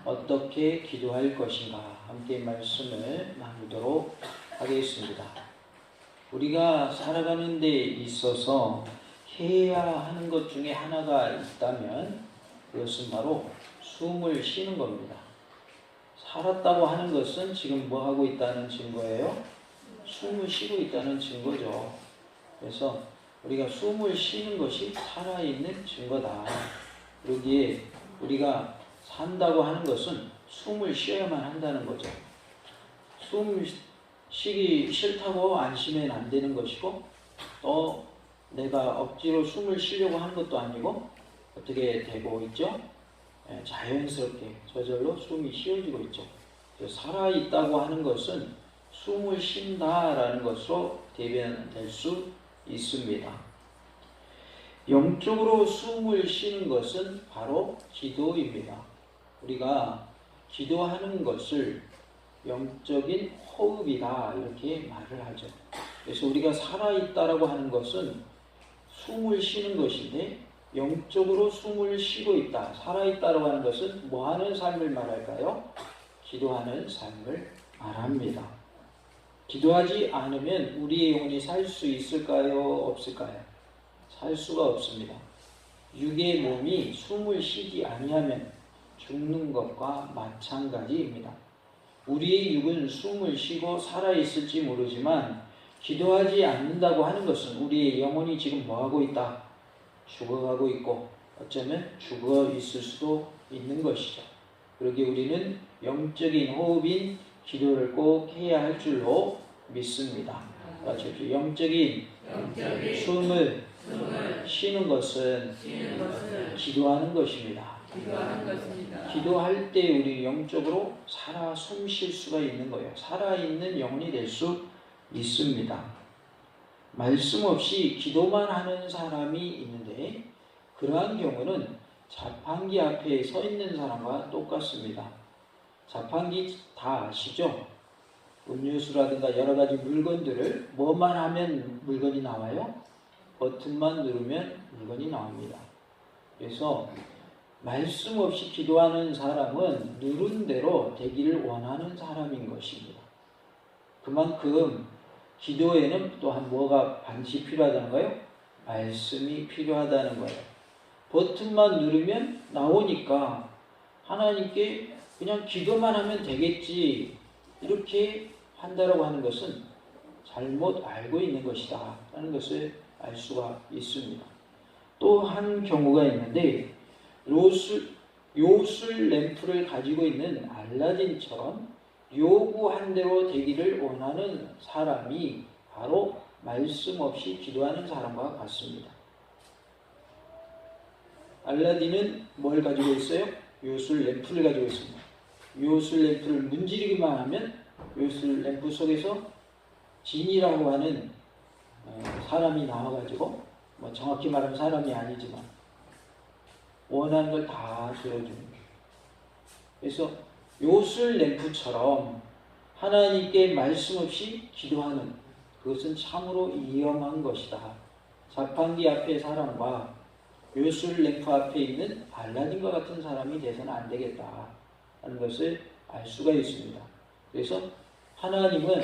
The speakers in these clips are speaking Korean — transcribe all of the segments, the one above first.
어떻게 기도할 것인가 함께 말씀을 나누도록 하겠습니다. 우리가 살아가는 데 있어서 해야 하는 것 중에 하나가 있다면 그것은 바로 숨을 쉬는 겁니다. 살았다고 하는 것은 지금 뭐 하고 있다는 증거예요? 숨을 쉬고 있다는 증거죠. 그래서 우리가 숨을 쉬는 것이 살아있는 증거다. 여기에 우리가 산다고 하는 것은 숨을 쉬어야만 한다는 거죠. 숨 쉬기 싫다고 안 쉬면 안 되는 것이고, 또 내가 억지로 숨을 쉬려고 하는 것도 아니고 어떻게 되고 있죠? 자연스럽게 저절로 숨이 쉬어지고 있죠. 살아있다고 하는 것은 숨을 쉰다라는 것으로 대변될 수 있습니다. 영적으로 숨을 쉬는 것은 바로 기도입니다. 우리가 기도하는 것을 영적인 호흡이다 이렇게 말을 하죠. 그래서 우리가 살아있다라고 하는 것은 숨을 쉬는 것인데, 영적으로 숨을 쉬고 있다, 살아있다라고 하는 것은 뭐 하는 삶을 말할까요? 기도하는 삶을 말합니다. 기도하지 않으면 우리의 영혼이 살 수 있을까요? 없을까요? 살 수가 없습니다. 육의 몸이 숨을 쉬지 아니하면 죽는 것과 마찬가지입니다. 우리의 육은 숨을 쉬고 살아있을지 모르지만 기도하지 않는다고 하는 것은 우리의 영혼이 지금 뭐하고 있다? 죽어가고 있고 어쩌면 죽어 있을 수도 있는 것이죠. 그러기에 우리는 영적인 호흡인 기도를 꼭 해야 할 줄로 믿습니다. 영적인 숨을 쉬는 것은 기도하는 것입니다. 기도할 때 우리 영적으로 살아 숨 쉴 수가 있는 거예요. 살아있는 영혼이 될 수 있습니다. 말씀 없이 기도만 하는 사람이 있는데, 그러한 경우는 자판기 앞에 서 있는 사람과 똑같습니다. 자판기 다 아시죠? 음료수라든가 여러 가지 물건들을 뭐만 하면 물건이 나와요? 버튼만 누르면 물건이 나옵니다. 그래서 말씀 없이 기도하는 사람은 누른 대로 되기를 원하는 사람인 것입니다. 그만큼 기도에는 또한 뭐가 반드시 필요하다는 거예요? 말씀이 필요하다는 거예요. 버튼만 누르면 나오니까 하나님께 그냥 기도만 하면 되겠지 이렇게 한다라고 하는 것은 잘못 알고 있는 것이다 라는 것을 알 수가 있습니다. 또 한 경우가 있는데, 요술 램프를 가지고 있는 알라딘처럼 요구한 대로 되기를 원하는 사람이 바로 말씀 없이 기도하는 사람과 같습니다. 알라딘은 뭘 가지고 있어요? 요술 램프를 가지고 있습니다. 요술 램프를 문지르기만 하면 요술 램프 속에서 진이라고 하는 사람이 나와가지고, 뭐 정확히 말하면 사람이 아니지만 원하는 걸 다 들어줍니다. 그래서 요술 램프처럼 하나님께 말씀 없이 기도하는 그것은 참으로 위험한 것이다. 자판기 앞의 사람과 요술 램프 앞에 있는 알라딘과 같은 사람이 돼서는 안 되겠다 하는 것을 알 수가 있습니다. 그래서 하나님은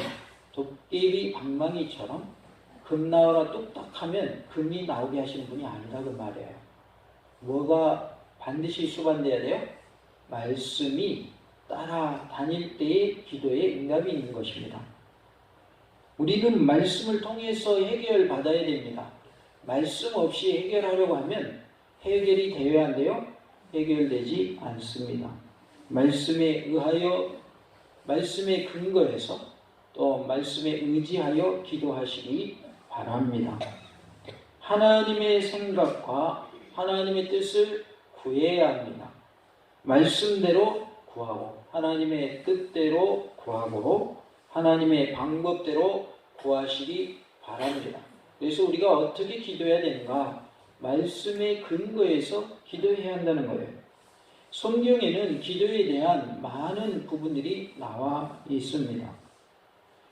도깨비 방망이처럼 금 나와라 뚝딱하면 금이 나오게 하시는 분이 아니라 그 말이에요. 뭐가 반드시 수반돼야 돼요? 말씀이 따라다닐 때의 기도에 응답이 있는 것입니다. 우리는 말씀을 통해서 해결받아야 됩니다. 말씀 없이 해결하려고 하면 해결이 되어야 한대요? 해결되지 않습니다. 말씀에 의하여, 말씀에 근거해서 또 말씀에 의지하여 기도하시기 바랍니다. 하나님의 생각과 하나님의 뜻을 구해야 합니다. 말씀대로 구하고 하나님의 뜻대로 구하고 하나님의 방법대로 구하시기 바랍니다. 그래서 우리가 어떻게 기도해야 되는가? 말씀의 근거에서 기도해야 한다는 거예요. 성경에는 기도에 대한 많은 부분들이 나와 있습니다.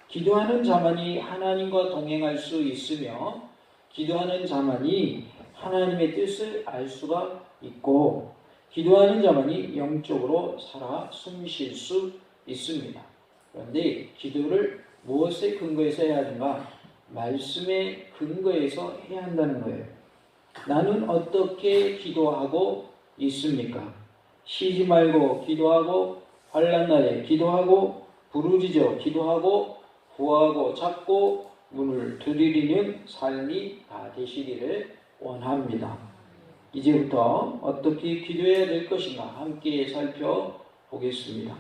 기도하는 자만이 하나님과 동행할 수 있으며 기도하는 자만이 하나님의 뜻을 알 수가 있고, 기도하는 자만이 영적으로 살아 숨쉴 수 있습니다. 그런데 기도를 무엇에 근거해서 해야 하는가? 말씀에 근거해서 해야 한다는 거예요. 나는 어떻게 기도하고 있습니까? 쉬지 말고 기도하고, 환난 날에 기도하고, 부르짖어 기도하고, 구하고 찾고 문을 두드리는 삶이 다 되시기를 원합니다. 이제부터 어떻게 기도해야 될 것인가 함께 살펴보겠습니다.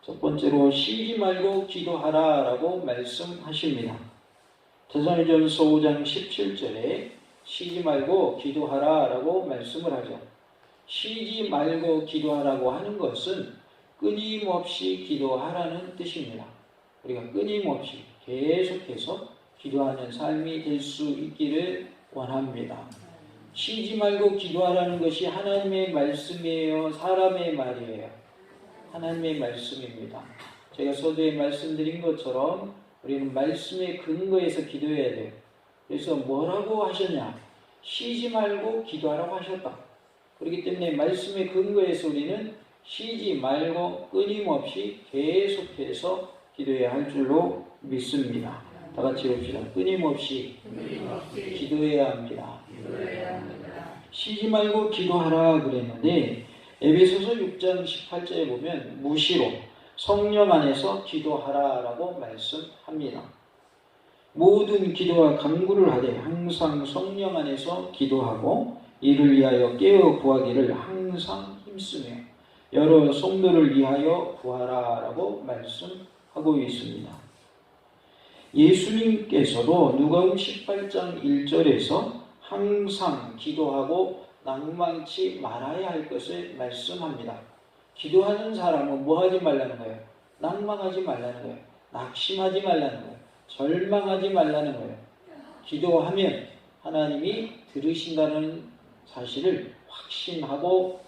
첫 번째로 쉬지 말고 기도하라 라고 말씀하십니다. 데살로니가전서 5장 17절에 쉬지 말고 기도하라 라고 말씀을 하죠. 쉬지 말고 기도하라고 하는 것은 끊임없이 기도하라는 뜻입니다. 우리가 끊임없이 계속해서 기도하는 삶이 될 수 있기를 원합니다. 쉬지 말고 기도하라는 것이 하나님의 말씀이에요? 사람의 말이에요? 하나님의 말씀입니다. 제가 서두에 말씀드린 것처럼 우리는 말씀에 근거해서 기도해야 돼요. 그래서 뭐라고 하셨냐? 쉬지 말고 기도하라고 하셨다. 그렇기 때문에 말씀에 근거해서 우리는 쉬지 말고 끊임없이 계속해서 기도해야 할 줄로 믿습니다. 다 같이 봅시다. 끊임없이 기도해야 합니다. 쉬지 말고 기도하라 그랬는데 에베소서 6장 18절에 보면 무시로 성령 안에서 기도하라라고 말씀합니다. 모든 기도와 간구를 하되 항상 성령 안에서 기도하고 이를 위하여 깨어 구하기를 항상 힘쓰며 여러 성도를 위하여 구하라라고 말씀하고 있습니다. 예수님께서도 누가복음 18장 1절에서 항상 기도하고 낭망치 말아야 할 것을 말씀합니다. 기도하는 사람은 뭐 하지 말라는 거예요? 낭망하지 말라는 거예요. 낙심하지 말라는 거예요. 절망하지 말라는 거예요. 기도하면 하나님이 들으신다는 사실을 확신하고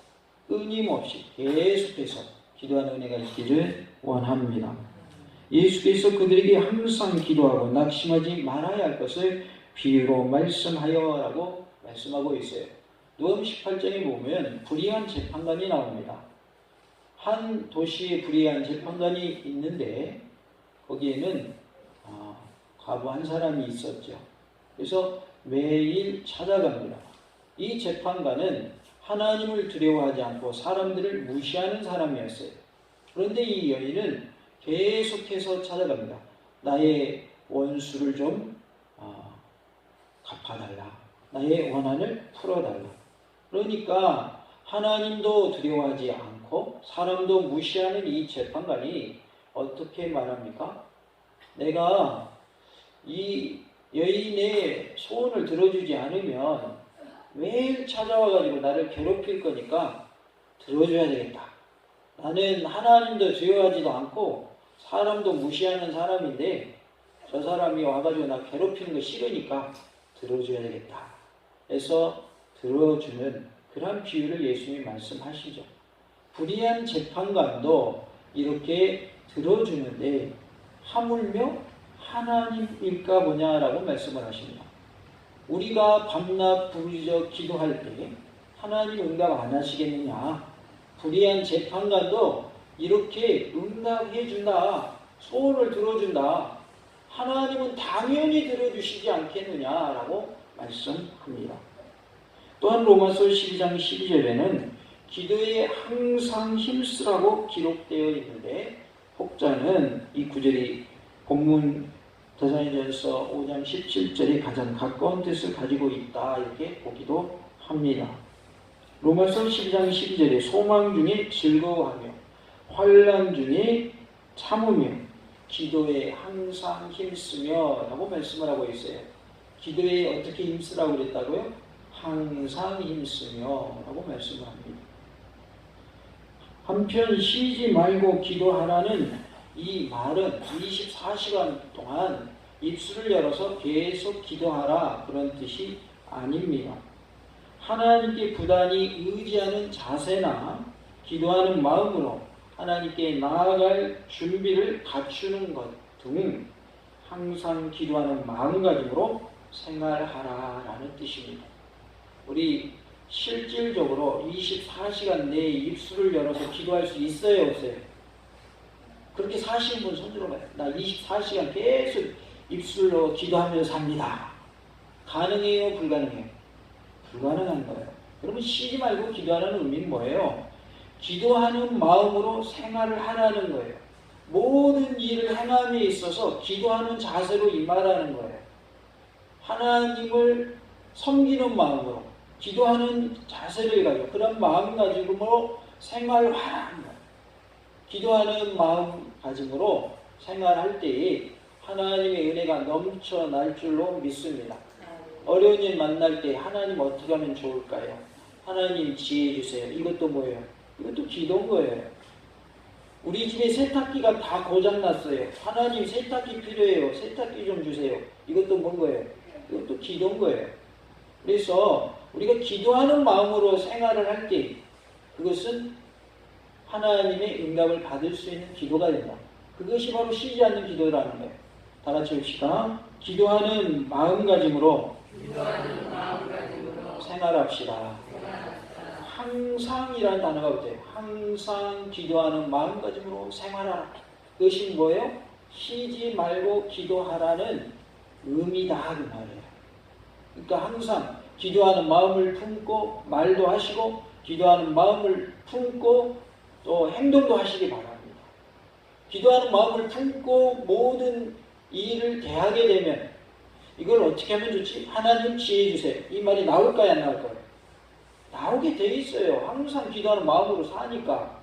끊임없이 계속해서 기도하는 은혜가 있기를 원합니다. 예수께서 그들에게 항상 기도하고 낙심하지 말아야 할 것을 비유로 말씀하여라고 말씀하고 있어요. 누가복음 18장에 보면 불의한 재판관이 나옵니다. 한 도시에 불의한 재판관이 있는데 거기에는 과부 한 사람이 있었죠. 그래서 매일 찾아갑니다. 이 재판관은 하나님을 두려워하지 않고 사람들을 무시하는 사람이었어요. 그런데 이 여인은 계속해서 찾아갑니다. 나의 원수를 좀 갚아달라. 나의 원한을 풀어달라. 그러니까 하나님도 두려워하지 않고 사람도 무시하는 이 재판관이 어떻게 말합니까? 내가 이 여인의 소원을 들어주지 않으면 매일 찾아와가지고 나를 괴롭힐 거니까 들어줘야 되겠다. 나는 하나님도 두려워하지도 않고 사람도 무시하는 사람인데 저 사람이 와가지고 나 괴롭히는 거 싫으니까 들어줘야 되겠다. 해서 들어주는 그런 비유를 예수님이 말씀하시죠. 불의한 재판관도 이렇게 들어주는데 하물며 하나님일까 보냐라고 말씀을 하십니다. 우리가 밤낮 부르짖어 기도할 때 하나님 응답 안 하시겠느냐? 불의한 재판관도 이렇게 응답해 준다. 소원을 들어준다. 하나님은 당연히 들어주시지 않겠느냐라고 말씀합니다. 또한 로마서 12장 12절에는 기도에 항상 힘쓰라고 기록되어 있는데 혹자는 이 구절이 본문 데살로니가전서 5장 17절이 가장 가까운 뜻을 가지고 있다 이렇게 보기도 합니다. 로마서 12장 12절에 소망 중에 즐거워하며 환난 중에 참으며 기도에 항상 힘쓰며 라고 말씀을 하고 있어요. 기도에 어떻게 힘쓰라고 그랬다고요? 항상 힘쓰며 라고 말씀을 합니다. 한편 쉬지 말고 기도하라는 이 말은 24시간 동안 입술을 열어서 계속 기도하라 그런 뜻이 아닙니다. 하나님께 부단히 의지하는 자세나 기도하는 마음으로 하나님께 나아갈 준비를 갖추는 것 등 항상 기도하는 마음가짐으로 생활하라라는 뜻입니다. 우리 실질적으로 24시간 내에 입술을 열어서 기도할 수 있어요, 없어요? 그렇게 사시는 분 손 들어봐요. 나 24시간 계속 입술로 기도하면서 삽니다. 가능해요, 불가능해요? 불가능한 거예요. 여러분, 쉬지 말고 기도하는 의미는 뭐예요? 기도하는 마음으로 생활을 하라는 거예요. 모든 일을 행함에 있어서 기도하는 자세로 임하라는 거예요. 하나님을 섬기는 마음으로 기도하는 자세를 가지고 그런 마음 가짐으로 생활하라는 거예요. 기도하는 마음가짐으로 생활할 때에 하나님의 은혜가 넘쳐날 줄로 믿습니다. 어려운 일 만날 때 하나님 어떻게 하면 좋을까요? 하나님 지혜 주세요. 이것도 뭐예요? 이것도 기도인 거예요. 우리 집에 세탁기가 다 고장났어요. 하나님 세탁기 필요해요. 세탁기 좀 주세요. 이것도 뭔 거예요? 이것도 기도인 거예요. 그래서 우리가 기도하는 마음으로 생활을 할 때 그것은 하나님의 응답을 받을 수 있는 기도가 된다. 그것이 바로 쉬지 않는 기도라는 거예요. 다 같이 합시다. 기도하는 마음가짐으로 생활합시다. 항상이라는 단어가 붙어요. 항상 기도하는 마음가짐으로 생활하라. 그것이 뭐예요? 쉬지 말고 기도하라는 의미다 그 말이에요. 그러니까 항상 기도하는 마음을 품고 말도 하시고 기도하는 마음을 품고 또 행동도 하시기 바랍니다. 기도하는 마음을 품고 모든 일을 대하게 되면 이걸 어떻게 하면 좋지? 하나님 지혜 주세요. 이 말이 나올까요? 안 나올까요? 나오게 돼 있어요. 항상 기도하는 마음으로 사니까.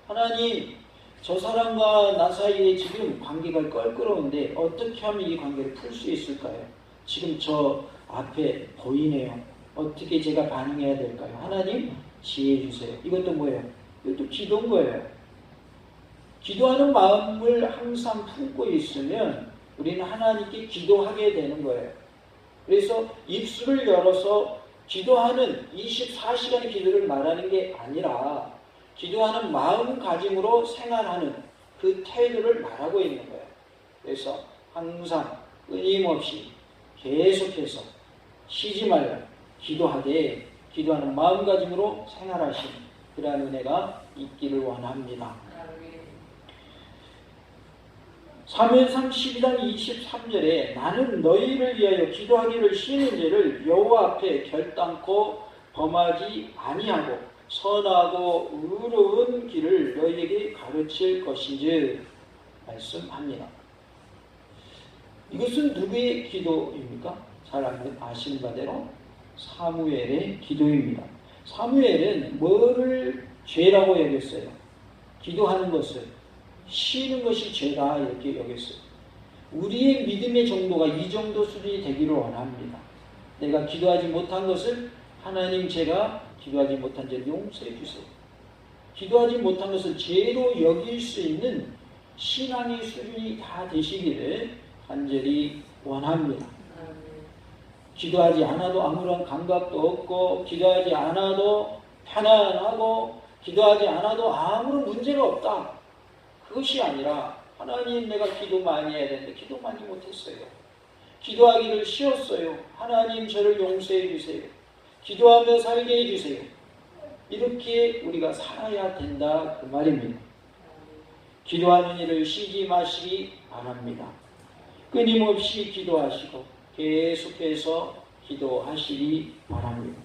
하나님, 저 사람과 나 사이에 지금 관계가 껄끄러운데 어떻게 하면 이 관계를 풀 수 있을까요? 지금 저 앞에 보이네요. 어떻게 제가 반응해야 될까요? 하나님, 지혜 주세요. 이것도 뭐예요? 이것도 기도인 거예요. 기도하는 마음을 항상 품고 있으면 우리는 하나님께 기도하게 되는 거예요. 그래서 입술을 열어서 기도하는 24시간의 기도를 말하는 게 아니라 기도하는 마음가짐으로 생활하는 그 태도를 말하고 있는 거예요. 그래서 항상 끊임없이 계속해서 쉬지 말고 기도하되 기도하는 마음가짐으로 생활하시는 그러한 은혜가 있기를 원합니다. 사무엘상 12장 23절에 나는 너희를 위하여 기도하기를 쉬는 죄를 여호와 앞에 결단코 범하지 아니하고 선하고 의로운 길을 너희에게 가르칠 것인지 말씀합니다. 이것은 누구의 기도입니까? 잘 아시는 바대로 사무엘의 기도입니다. 사무엘은 뭐를 죄라고 여겼어요? 기도하는 것을 쉬는 것이 죄다 이렇게 여겼어요. 우리의 믿음의 정도가 이 정도 수준이 되기를 원합니다. 내가 기도하지 못한 것을 하나님 제가 기도하지 못한 죄를 용서해 주세요. 기도하지 못한 것을 죄로 여길 수 있는 신앙의 수준이 다 되시기를 간절히 원합니다. 기도하지 않아도 아무런 감각도 없고 기도하지 않아도 편안하고 기도하지 않아도 아무런 문제가 없다. 그것이 아니라 하나님 내가 기도 많이 해야 되는데 기도 많이 못했어요. 기도하기를 쉬었어요. 하나님 저를 용서해 주세요. 기도하며 살게 해주세요. 이렇게 우리가 살아야 된다 그 말입니다. 기도하는 일을 쉬지 마시기 바랍니다. 끊임없이 기도하시고 계속해서 기도하시기 바랍니다.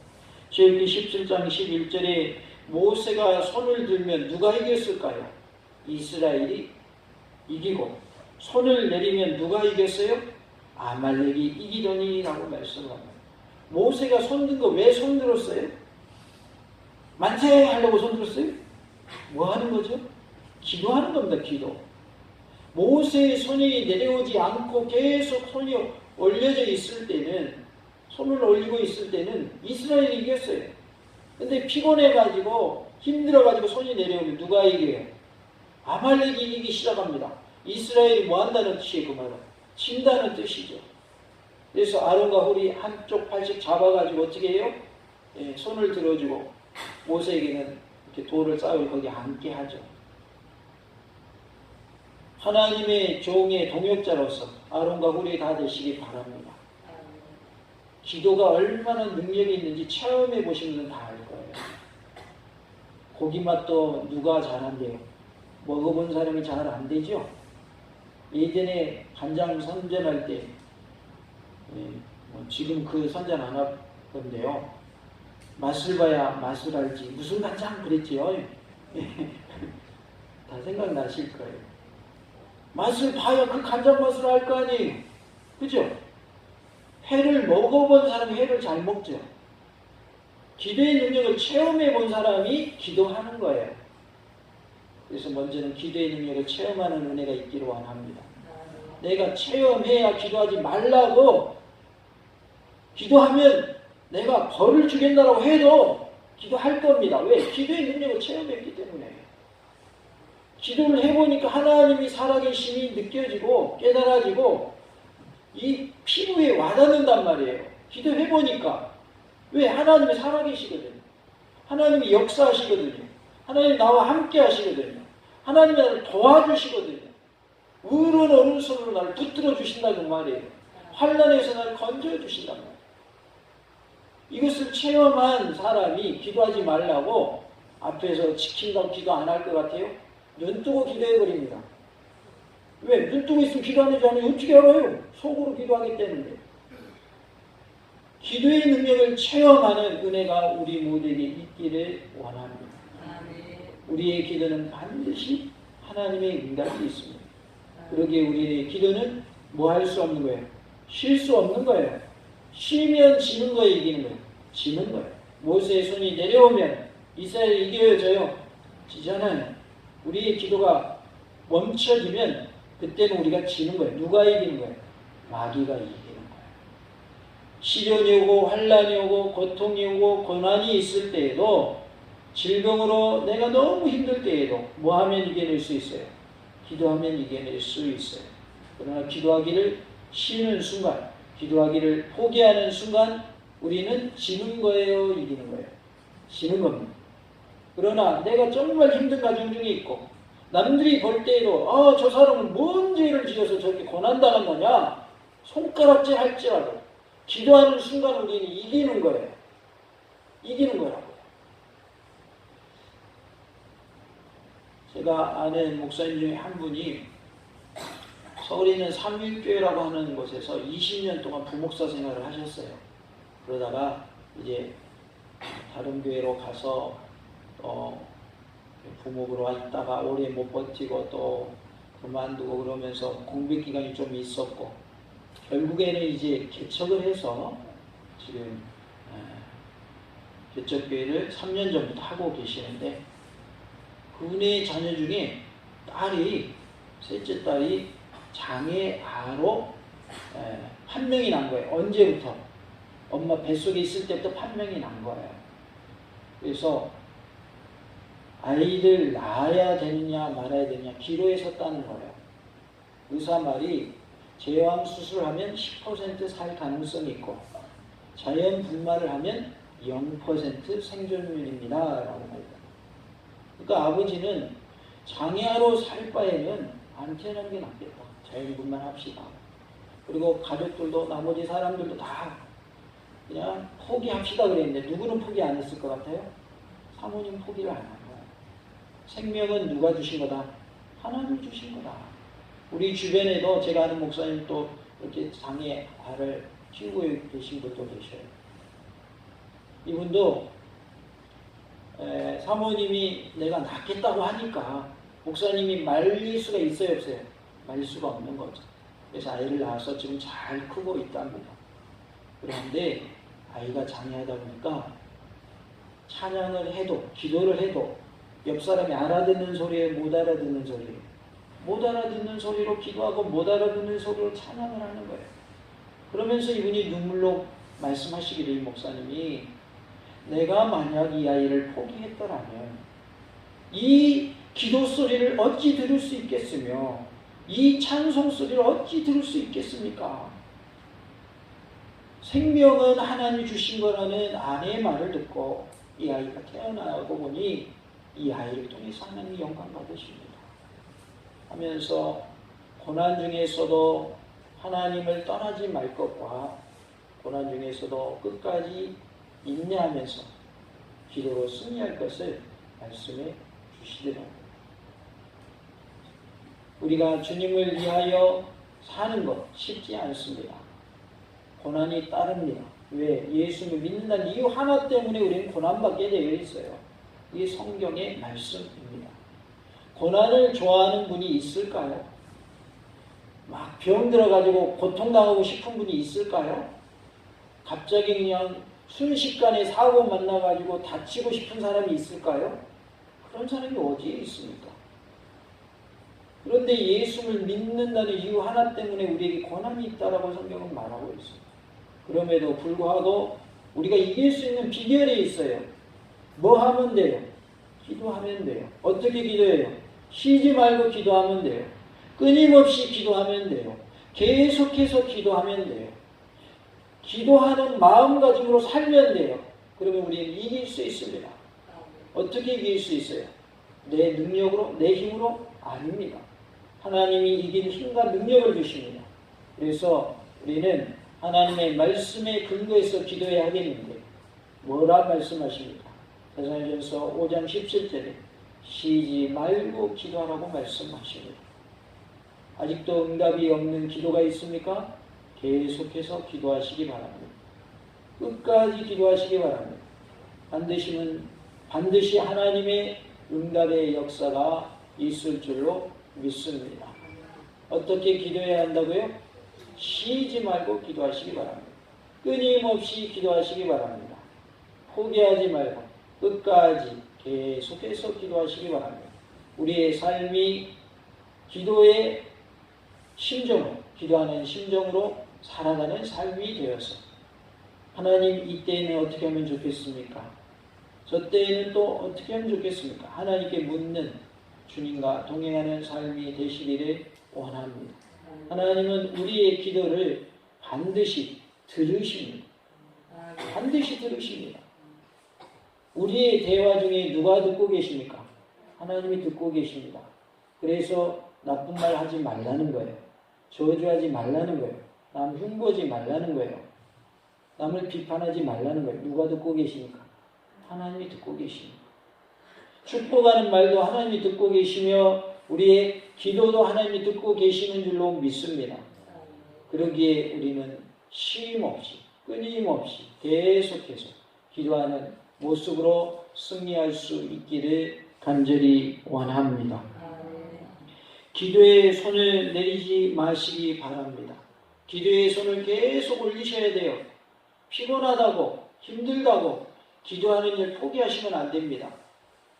출애굽기 17장 11절에 모세가 손을 들면 누가 이겼을까요? 이스라엘이 이기고 손을 내리면 누가 이겼어요? 아말렉이 이기더니 라고 말씀합니다. 모세가 손 든 거 왜 손 들었어요? 만세 하려고 손 들었어요? 뭐 하는 거죠? 기도하는 겁니다. 기도. 모세의 손이 내려오지 않고 계속 손이 올려져 있을 때는 손을 올리고 있을 때는 이스라엘이 이겼어요. 근데 피곤해가지고 힘들어가지고 손이 내려오면 누가 이겨요? 아말렉이 이기기 시작합니다. 이스라엘이 뭐 한다는 뜻이에요? 그 말은 진다는 뜻이죠. 그래서 아론과 홀이 한쪽 팔씩 잡아가지고 어떻게 해요? 예, 손을 들어주고 모세에게는 이렇게 돌을 쌓고 거기 앉게 하죠. 하나님의 종의 동역자로서 아론과 홀이 다 되시기 바랍니다. 기도가 얼마나 능력이 있는지 체험해 보시면 다 알 거예요. 고기 맛도 누가 잘한대요? 먹어본 사람이 잘 안 되죠? 예전에 간장 선전할 때, 지금 그 선전 안 하던데요. 맛을 봐야 맛을 알지. 무슨 간장 그랬지요? 다 생각나실 거예요. 맛을 봐야 그 간장 맛을 알 거 아니에요. 그죠? 회를 먹어본 사람이 회를 잘 먹죠. 기도의 능력을 체험해 본 사람이 기도하는 거예요. 그래서 먼저는 기도의 능력을 체험하는 은혜가 있기를 원합니다. 내가 체험해야 기도하지 말라고, 기도하면 내가 벌을 주겠다라고 해도 기도할 겁니다. 왜? 기도의 능력을 체험했기 때문에. 기도를 해보니까 하나님이 살아계심이 느껴지고 깨달아지고 이 피부에 와닿는단 말이에요. 기도해보니까. 왜? 하나님이 살아계시거든요. 하나님이 역사하시거든요. 하나님이 나와 함께 하시거든요. 하나님이 나를 도와주시거든요. 의로운 오른손으로 나를 붙들어 주신다는 말이에요. 환난에서 나를 건져 주신단 말이에요. 이것을 체험한 사람이 기도하지 말라고 앞에서 지킨다고 기도 안 할 것 같아요? 눈 뜨고 기도해버립니다. 왜? 눈 뜨고 있으면 기도 안 하지 않아요? 어떻게 알아요? 속으로 기도하기 때문에. 기도의 능력을 체험하는 은혜가 우리 모두에게 있기를 원합니다. 우리의 기도는 반드시 하나님의 응답이 있습니다. 그러기에 우리의 기도는 뭐 할 수 없는 거예요? 쉴 수 없는 거예요. 쉬면 지는 거예요, 이기는 거예요? 지는 거예요. 모세의 손이 내려오면 이스라엘이 이겨져요? 지잖아요. 우리의 기도가 멈춰지면 그때는 우리가 지는 거예요. 누가 이기는 거예요? 마귀가 이기는 거예요. 시련이 오고 환난이 오고 고통이 오고 고난이 있을 때에도, 질병으로 내가 너무 힘들 때에도 뭐 하면 이겨낼 수 있어요? 기도하면 이겨낼 수 있어요. 그러나 기도하기를 쉬는 순간, 기도하기를 포기하는 순간 우리는 지는 거예요, 이기는 거예요? 지는 겁니다. 그러나 내가 정말 힘든 가정 중에 있고 남들이 볼 때에도 저 사람은 뭔 죄를 지어서 저렇게 고난당한다냐, 손가락질 할지라도 기도하는 순간 우리는 이기는 거예요. 이기는 거라고요. 제가 아는 목사님 중에 한 분이 서울에 있는 삼일교회라고 하는 곳에서 20년 동안 부목사 생활을 하셨어요. 그러다가 이제 다른 교회로 가서 부목으로 있다가 오래 못 버티고 또 그만두고 그러면서 공백 기간이 좀 있었고, 결국에는 이제 개척을 해서 지금 개척교회를 3년 전부터 하고 계시는데, 그분의 자녀 중에 셋째 딸이 장애아로 판명이 난 거예요. 언제부터? 엄마 뱃속에 있을 때부터 판명이 난 거예요. 그래서 아이들 낳아야 되느냐 말아야 되느냐 기로에 섰다는 거예요. 의사 말이 제왕 수술하면 10% 살 가능성이 있고 자연 분만을 하면 0% 생존율입니다 라고 말합니다. 그러니까 아버지는 장애아로 살 바에는 안 태어나는 게 낫겠다. 자연 분만합시다. 그리고 가족들도 나머지 사람들도 다 그냥 포기합시다 그랬는데 누구는 포기 안 했을 것 같아요? 사모님 포기를 안 한 거예요. 생명은 누가 주신 거다? 하나님이 주신 거다. 우리 주변에도 제가 아는 목사님 또 이렇게 장애아를 키우고 계신 분도 계셔요. 이분도 사모님이 내가 낫겠다고 하니까 목사님이 말릴 수가 있어요, 없어요? 말릴 수가 없는 거죠. 그래서 아이를 낳아서 지금 잘 크고 있답니다. 그런데 아이가 장애하다 보니까 찬양을 해도 기도를 해도 옆 사람이 알아듣는 소리에 못 알아듣는 소리로, 못 알아듣는 소리로 기도하고 못 알아듣는 소리로 찬양을 하는 거예요. 그러면서 이분이 눈물로 말씀하시기를, 이 목사님이 내가 만약 이 아이를 포기했더라면 이 기도 소리를 어찌 들을 수 있겠으며 이 찬송 소리를 어찌 들을 수 있겠습니까? 생명은 하나님이 주신 거라는 아내의 말을 듣고 이 아이가 태어나고 보니 이 아이를 통해서 하나님이 영광 받으십니다 하면서 고난 중에서도 하나님을 떠나지 말 것과 고난 중에서도 끝까지 인내하면서 기도로 승리할 것을 말씀해 주시더라고요. 우리가 주님을 위하여 사는 것 쉽지 않습니다. 고난이 따릅니다. 왜? 예수를 믿는다는 이유 하나 때문에 우리는 고난받게 되어 있어요. 이게 성경의 말씀입니다. 고난을 좋아하는 분이 있을까요? 막 병 들어가지고 고통당하고 싶은 분이 있을까요? 갑자기 그냥 순식간에 사고 만나가지고 다치고 싶은 사람이 있을까요? 그런 사람이 어디에 있습니까? 그런데 예수를 믿는다는 이유 하나 때문에 우리에게 고난이 있다라고 성경은 말하고 있습니다. 그럼에도 불구하고 우리가 이길 수 있는 비결이 있어요. 뭐 하면 돼요? 기도하면 돼요. 어떻게 기도해요? 쉬지 말고 기도하면 돼요. 끊임없이 기도하면 돼요. 계속해서 기도하면 돼요. 기도하는 마음가짐으로 살면 돼요. 그러면 우리는 이길 수 있습니다. 어떻게 이길 수 있어요? 내 능력으로, 내 힘으로? 아닙니다. 하나님이 이길 힘과 능력을 주십니다. 그래서 우리는 하나님의 말씀에 근거해서 기도해야 하겠는데 뭐라 말씀하십니까? 데살로니가전서 5장 17절에 쉬지 말고 기도하라고 말씀하십니다. 아직도 응답이 없는 기도가 있습니까? 계속해서 기도하시기 바랍니다. 끝까지 기도하시기 바랍니다. 반드시 하나님의 응답의 역사가 있을 줄로 믿습니다. 어떻게 기도해야 한다고요? 쉬지 말고 기도하시기 바랍니다. 끊임없이 기도하시기 바랍니다. 포기하지 말고 끝까지 계속해서 기도하시기 바랍니다. 우리의 삶이 기도의 심정으로, 기도하는 심정으로 살아가는 삶이 되어서 하나님 이때에는 어떻게 하면 좋겠습니까? 저 때에는 또 어떻게 하면 좋겠습니까? 하나님께 묻는 주님과 동행하는 삶이 되시기를 원합니다. 하나님은 우리의 기도를 반드시 들으십니다. 반드시 들으십니다. 우리의 대화 중에 누가 듣고 계십니까? 하나님이 듣고 계십니다. 그래서 나쁜 말 하지 말라는 거예요. 저주하지 말라는 거예요. 남 흉보지 말라는 거예요. 남을 비판하지 말라는 거예요. 누가 듣고 계십니까? 하나님이 듣고 계십니다. 축복하는 말도 하나님이 듣고 계시며 우리의 기도도 하나님이 듣고 계시는 줄로 믿습니다. 그러기에 우리는 쉼없이 끊임없이 계속해서 기도하는 모습으로 승리할 수 있기를 간절히 원합니다. 기도에 손을 내리지 마시기 바랍니다. 기도의 손을 계속 올리셔야 돼요. 피곤하다고 힘들다고 기도하는 일 포기하시면 안 됩니다.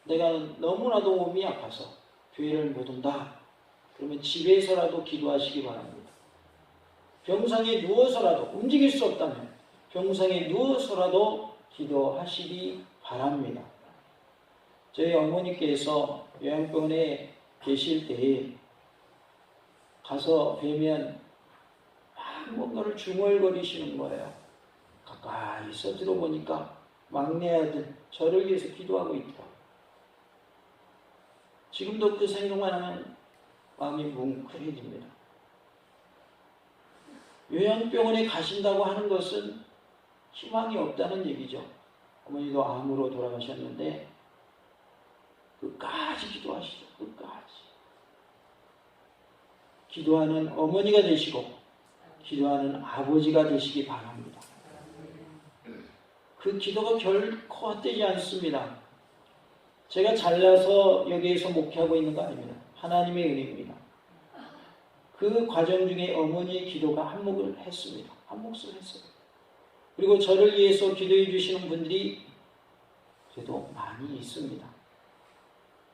내가 너무나도 몸이 아파서 교회를 못 온다. 그러면 집에서라도 기도하시기 바랍니다. 병상에 누워서라도 움직일 수 없다면 병상에 누워서라도 기도하시기 바랍니다. 저희 어머니께서 요양병원에 계실 때에 가서 뵈면 막 뭔가를 중얼거리시는 거예요. 가까이서 들어보니까 막내 아들 저를 위해서 기도하고 있다. 지금도 그 생각만 하면 마음이 뭉클해집니다. 요양병원에 가신다고 하는 것은 희망이 없다는 얘기죠. 어머니도 암으로 돌아가셨는데 끝까지 기도하시죠. 끝까지. 기도하는 어머니가 되시고 기도하는 아버지가 되시기 바랍니다. 그 기도가 결코 헛되지 않습니다. 제가 잘나서 여기에서 목회하고 있는 거 아닙니다. 하나님의 은혜입니다. 그 과정 중에 어머니의 기도가 한몫을 했습니다. 한몫을 했어요. 그리고 저를 위해서 기도해 주시는 분들이 그래도 많이 있습니다.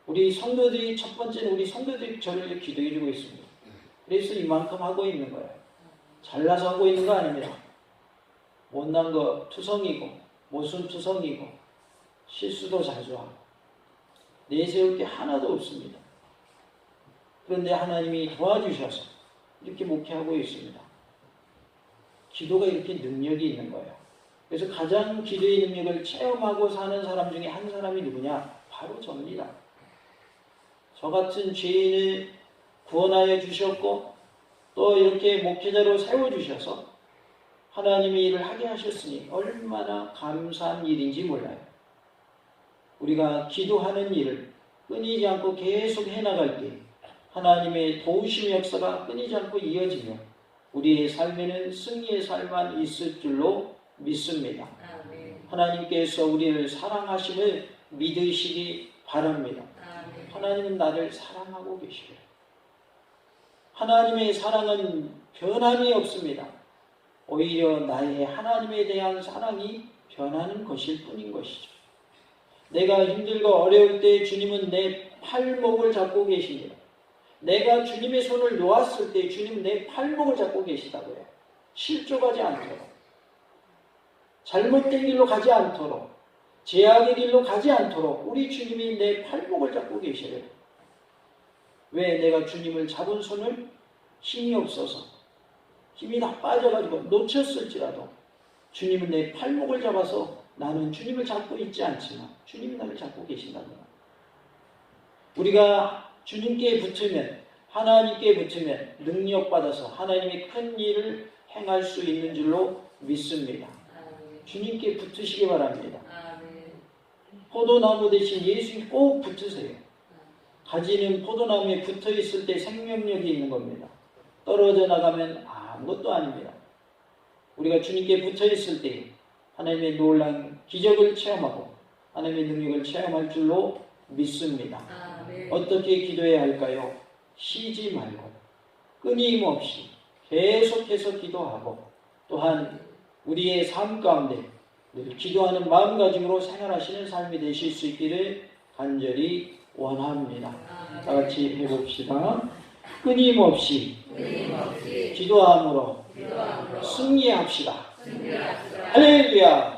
우리 성도들이 첫 번째는 우리 성도들이 저를 위해 기도해 주고 있습니다. 그래서 이만큼 하고 있는 거예요. 잘나서 하고 있는 거 아닙니다. 못난 거 투성이고 모순 투성이고 실수도 자주 하고 내세울 게 하나도 없습니다. 그런데 하나님이 도와주셔서 이렇게 목회하고 있습니다. 기도가 이렇게 능력이 있는 거예요. 그래서 가장 기도의 능력을 체험하고 사는 사람 중에 한 사람이 누구냐? 바로 저입니다. 저 같은 죄인을 구원하여 주셨고 또 이렇게 목회자로 세워주셔서 하나님의 일을 하게 하셨으니 얼마나 감사한 일인지 몰라요. 우리가 기도하는 일을 끊이지 않고 계속 해나갈 때 하나님의 도우심 역사가 끊이지 않고 이어지며 우리의 삶에는 승리의 삶만 있을 줄로 믿습니다. 하나님께서 우리를 사랑하심을 믿으시기 바랍니다. 하나님은 나를 사랑하고 계시고요. 하나님의 사랑은 변함이 없습니다. 오히려 나의 하나님에 대한 사랑이 변하는 것일 뿐인 것이죠. 내가 힘들고 어려울 때 주님은 내 팔목을 잡고 계십니다. 내가 주님의 손을 놓았을 때 주님은 내 팔목을 잡고 계시다고요. 실족하지 않도록, 잘못된 길로 가지 않도록, 죄악의 길로 가지 않도록 우리 주님이 내 팔목을 잡고 계셔요. 왜? 내가 주님을 잡은 손을 힘이 없어서 힘이 다 빠져가지고 놓쳤을지라도 주님은 내 팔목을 잡아서 나는 주님을 잡고 있지 않지만 주님이 나를 잡고 계신답니다. 우리가 주님께 붙으면, 하나님께 붙으면 능력받아서 하나님의 큰 일을 행할 수 있는 줄로 믿습니다. 주님께 붙으시기 바랍니다. 포도나무 대신 예수님 꼭 붙으세요. 가지는 포도나무에 붙어 있을 때 생명력이 있는 겁니다. 떨어져 나가면 아무것도 아닙니다. 우리가 주님께 붙어 있을 때 하나님의 놀라운 기적을 체험하고 하나님의 능력을 체험할 줄로 믿습니다. 어떻게 기도해야 할까요? 쉬지 말고 끊임없이 계속해서 기도하고 또한 우리의 삶 가운데 늘 기도하는 마음가짐으로 생활하시는 삶이 되실 수 있기를 간절히 원합니다. 다 같이 해봅시다. 끊임없이 기도함으로 승리합시다. 할렐루야.